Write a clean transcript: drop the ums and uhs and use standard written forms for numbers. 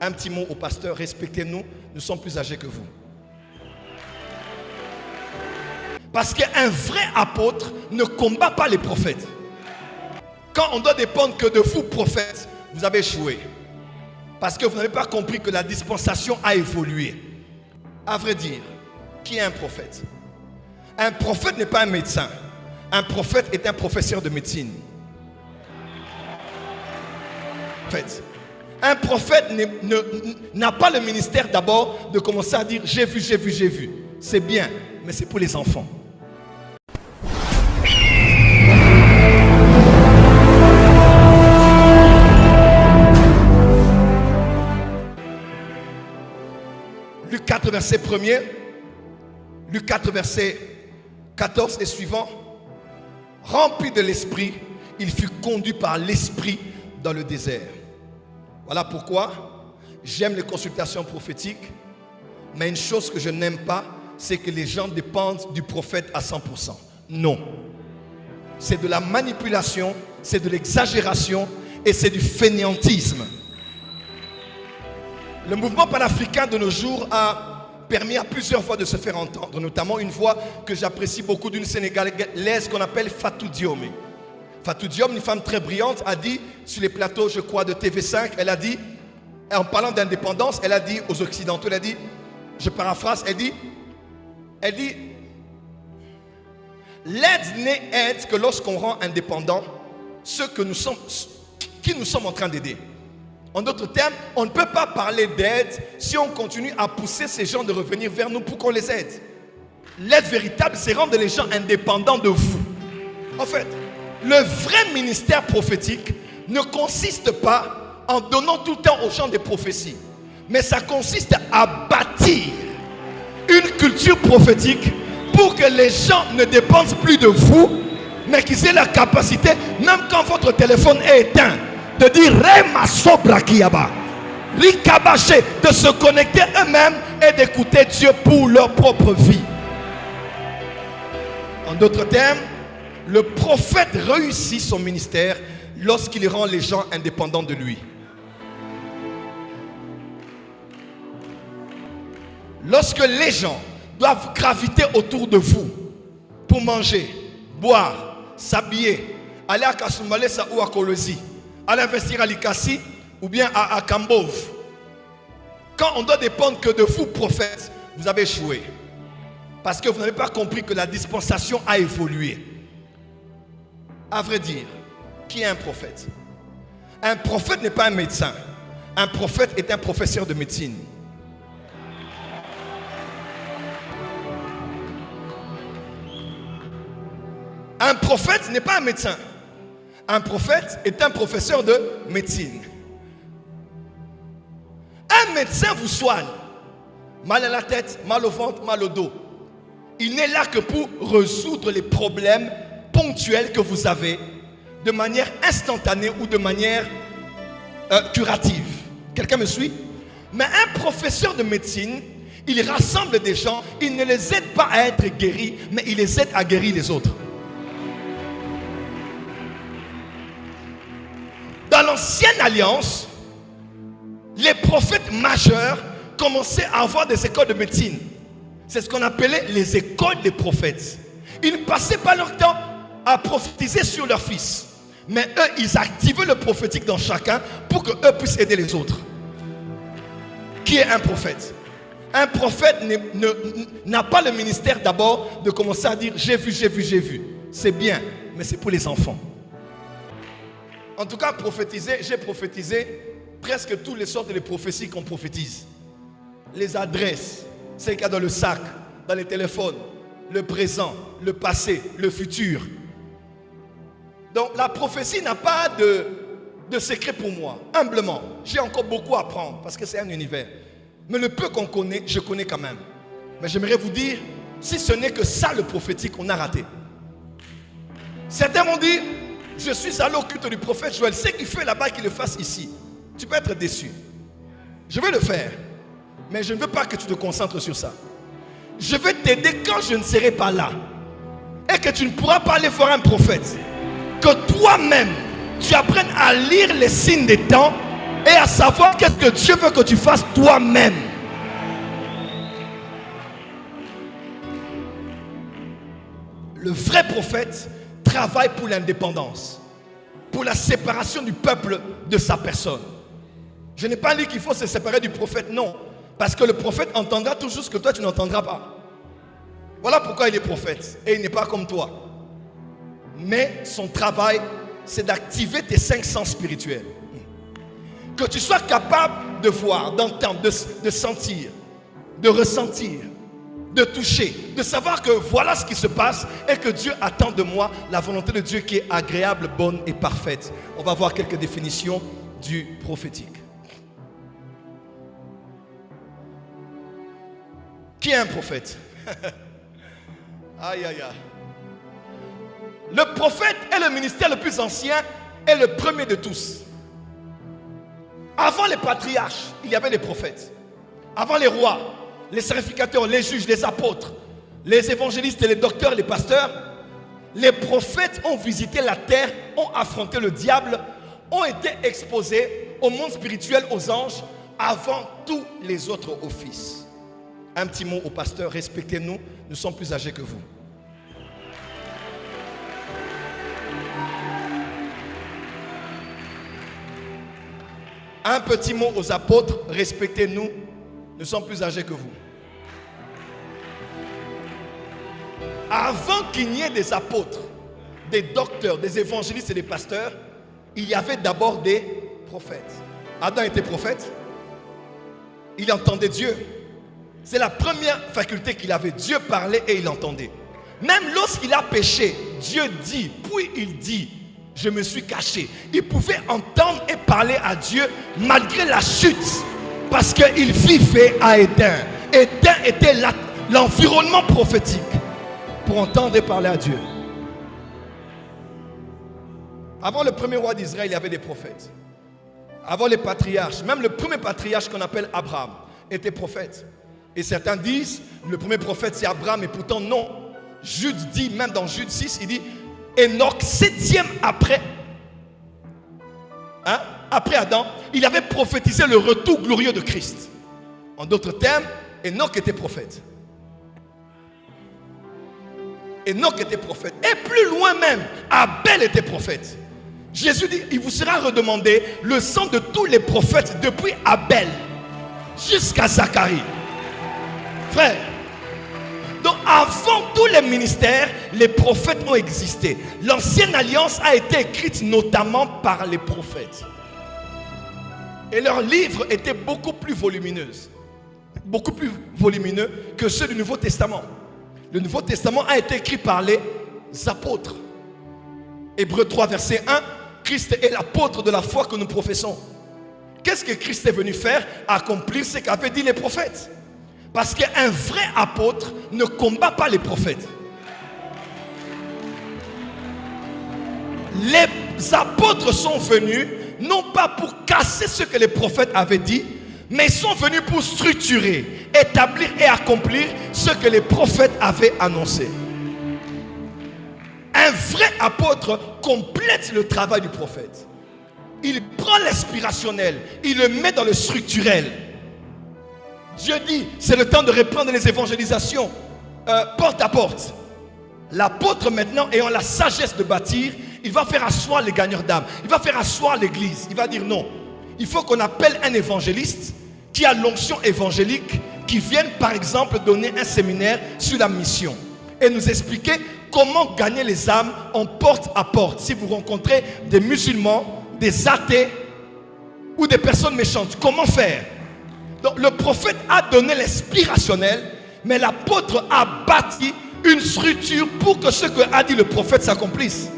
Un petit mot au pasteur, respectez-nous, nous sommes plus âgés que vous. Parce qu'un vrai apôtre ne combat pas les prophètes. Quand on doit dépendre que de vous, prophètes, vous avez échoué. Parce que vous n'avez pas compris que la dispensation a évolué. À vrai dire, qui est un prophète? Un prophète n'est pas un médecin. Un prophète est un professeur de médecine. En fait, un prophète n'a pas le ministère d'abord de commencer à dire j'ai vu, j'ai vu, j'ai vu. C'est bien, mais c'est pour les enfants. Luc 4, verset 1er, Luc 4, verset 14 et suivant. Rempli de l'esprit, il fut conduit par l'esprit dans le désert. Voilà pourquoi j'aime les consultations prophétiques, mais une chose que je n'aime pas, c'est que les gens dépendent du prophète à 100%. Non. C'est de la manipulation, c'est de l'exagération et c'est du fainéantisme. Le mouvement panafricain de nos jours a permis à plusieurs voix de se faire entendre, notamment une voix que j'apprécie beaucoup d'une Sénégalaise qu'on appelle Fatou Diome. Fatou Diome, une femme très brillante, a dit sur les plateaux, je crois, de TV5, elle a dit, en parlant d'indépendance, elle a dit aux Occidentaux, elle a dit, je paraphrase, elle dit, l'aide n'est aide que lorsqu'on rend indépendant ceux que nous sommes, qui nous sommes en train d'aider. En d'autres termes, on ne peut pas parler d'aide si on continue à pousser ces gens de revenir vers nous pour qu'on les aide. L'aide véritable, c'est rendre les gens indépendants de vous. En fait, le vrai ministère prophétique ne consiste pas en donnant tout le temps aux gens des prophéties, mais ça consiste à bâtir une culture prophétique pour que les gens ne dépendent plus de vous, mais qu'ils aient la capacité, même quand votre téléphone est éteint, de dire Rema Sobra Kiyaba, Rikabaché, de se connecter eux-mêmes et d'écouter Dieu pour leur propre vie. En d'autres termes, le prophète réussit son ministère lorsqu'il rend les gens indépendants de lui. Lorsque les gens doivent graviter autour de vous pour manger, boire, s'habiller, aller à Kasumbalesa ou à Kolosi, aller investir à Likasi ou bien à Kambov. Quand on doit dépendre que de vous, prophètes, vous avez échoué. Parce que vous n'avez pas compris que la dispensation a évolué. À vrai dire, qui est un prophète? Un prophète n'est pas un médecin. Un prophète est un professeur de médecine. Un prophète n'est pas un médecin. Un prophète est un professeur de médecine. Un médecin vous soigne. Mal à la tête, mal au ventre, mal au dos. Il n'est là que pour résoudre les problèmes ponctuels que vous avez de manière instantanée ou de manière curative. Quelqu'un me suit? Mais un professeur de médecine, il rassemble des gens, il ne les aide pas à être guéris, mais il les aide à guérir les autres. Dans l'ancienne alliance, les prophètes majeurs commençaient à avoir des écoles de médecine. C'est ce qu'on appelait les écoles des prophètes. Ils ne passaient pas leur temps à prophétiser sur leurs fils. Mais eux, ils activaient le prophétique dans chacun pour qu'eux puissent aider les autres. Qui est un prophète? Un prophète n'a pas le ministère d'abord de commencer à dire j'ai vu, j'ai vu, j'ai vu. C'est bien, mais c'est pour les enfants. En tout cas, prophétiser, j'ai prophétisé presque toutes les sortes de prophéties qu'on prophétise. Les adresses, celles qu'il y a dans le sac, dans les téléphones, le présent, le passé, le futur. Donc la prophétie n'a pas de secret pour moi. Humblement, j'ai encore beaucoup à apprendre parce que c'est un univers. Mais le peu qu'on connaît, je connais quand même. Mais j'aimerais vous dire, si ce n'est que ça le prophétique, on a raté. Certains m'ont dit, je suis allé au culte du prophète Joël. Ce qu'il fait là-bas, qu'il le fasse ici. Tu peux être déçu. Je vais le faire. Mais je ne veux pas que tu te concentres sur ça. Je vais t'aider quand je ne serai pas là. Et que tu ne pourras pas aller voir un prophète. Que toi-même, tu apprennes à lire les signes des temps et à savoir qu'est-ce que Dieu veut que tu fasses toi-même. Le vrai prophète travaille pour l'indépendance, pour la séparation du peuple de sa personne. Je n'ai pas dit qu'il faut se séparer du prophète, non. Parce que le prophète entendra toujours ce que toi tu n'entendras pas. Voilà pourquoi il est prophète et il n'est pas comme toi. Mais son travail, c'est d'activer tes 5 sens spirituels. Que tu sois capable de voir, d'entendre, de sentir, de ressentir, de toucher, de savoir que voilà ce qui se passe et que Dieu attend de moi la volonté de Dieu qui est agréable, bonne et parfaite. On va voir quelques définitions du prophétique. Qui est un prophète? Aïe, aïe, aïe. Le prophète est le ministère le plus ancien et le premier de tous. Avant les patriarches, il y avait les prophètes. Avant les rois, les sacrificateurs, les juges, les apôtres, les évangélistes et les docteurs, les pasteurs, les prophètes ont visité la terre, ont affronté le diable, ont été exposés au monde spirituel, aux anges, avant tous les autres offices. Un petit mot au pasteur, respectez-nous, nous sommes plus âgés que vous. Un petit mot aux apôtres, respectez-nous, nous sommes plus âgés que vous. Avant qu'il n'y ait des apôtres, des docteurs, des évangélistes et des pasteurs, il y avait d'abord des prophètes. Adam était prophète, il entendait Dieu. C'est la première faculté qu'il avait. Dieu parlait et il entendait. Même lorsqu'il a péché, Dieu dit, puis il dit, je me suis caché. Il pouvait entendre et parler à Dieu malgré la chute. Parce qu'il vivait à Éden. Éden était l'environnement prophétique pour entendre et parler à Dieu. Avant le premier roi d'Israël, il y avait des prophètes. Avant les patriarches, même le premier patriarche qu'on appelle Abraham était prophète. Et certains disent, le premier prophète c'est Abraham, et pourtant non. Jude dit, même dans Jude 6, il dit, Enoch, 7e après Adam, il avait prophétisé le retour glorieux de Christ. En d'autres termes, Enoch était prophète. Enoch était prophète. Et plus loin même, Abel était prophète. Jésus dit, il vous sera redemandé le sang de tous les prophètes depuis Abel jusqu'à Zacharie. Frère, donc avant tous les ministères, les prophètes ont existé. L'ancienne alliance a été écrite notamment par les prophètes. Et leurs livres étaient beaucoup plus volumineux que ceux du Nouveau Testament. Le Nouveau Testament a été écrit par les apôtres. Hébreux 3, verset 1, Christ est l'apôtre de la foi que nous professons. Qu'est-ce que Christ est venu faire? Accomplir ce qu'avaient dit les prophètes. Parce qu'un vrai apôtre ne combat pas les prophètes. Les apôtres sont venus non pas pour casser ce que les prophètes avaient dit, mais ils sont venus pour structurer, établir et accomplir ce que les prophètes avaient annoncé. Un vrai apôtre complète le travail du prophète. Il prend l'inspirationnel, il le met dans le structurel. Dieu dit, c'est le temps de répandre les évangélisations porte à porte. L'apôtre maintenant, ayant la sagesse de bâtir, il va faire asseoir les gagneurs d'âme. Il va faire asseoir l'église. Il va dire non. Il faut qu'on appelle un évangéliste qui a l'onction évangélique, qui vienne par exemple donner un séminaire sur la mission et nous expliquer comment gagner les âmes en porte à porte. Si vous rencontrez des musulmans, des athées ou des personnes méchantes, comment faire? Donc le prophète a donné l'inspirationnel, mais l'apôtre a bâti une structure pour que ce que a dit le prophète s'accomplisse.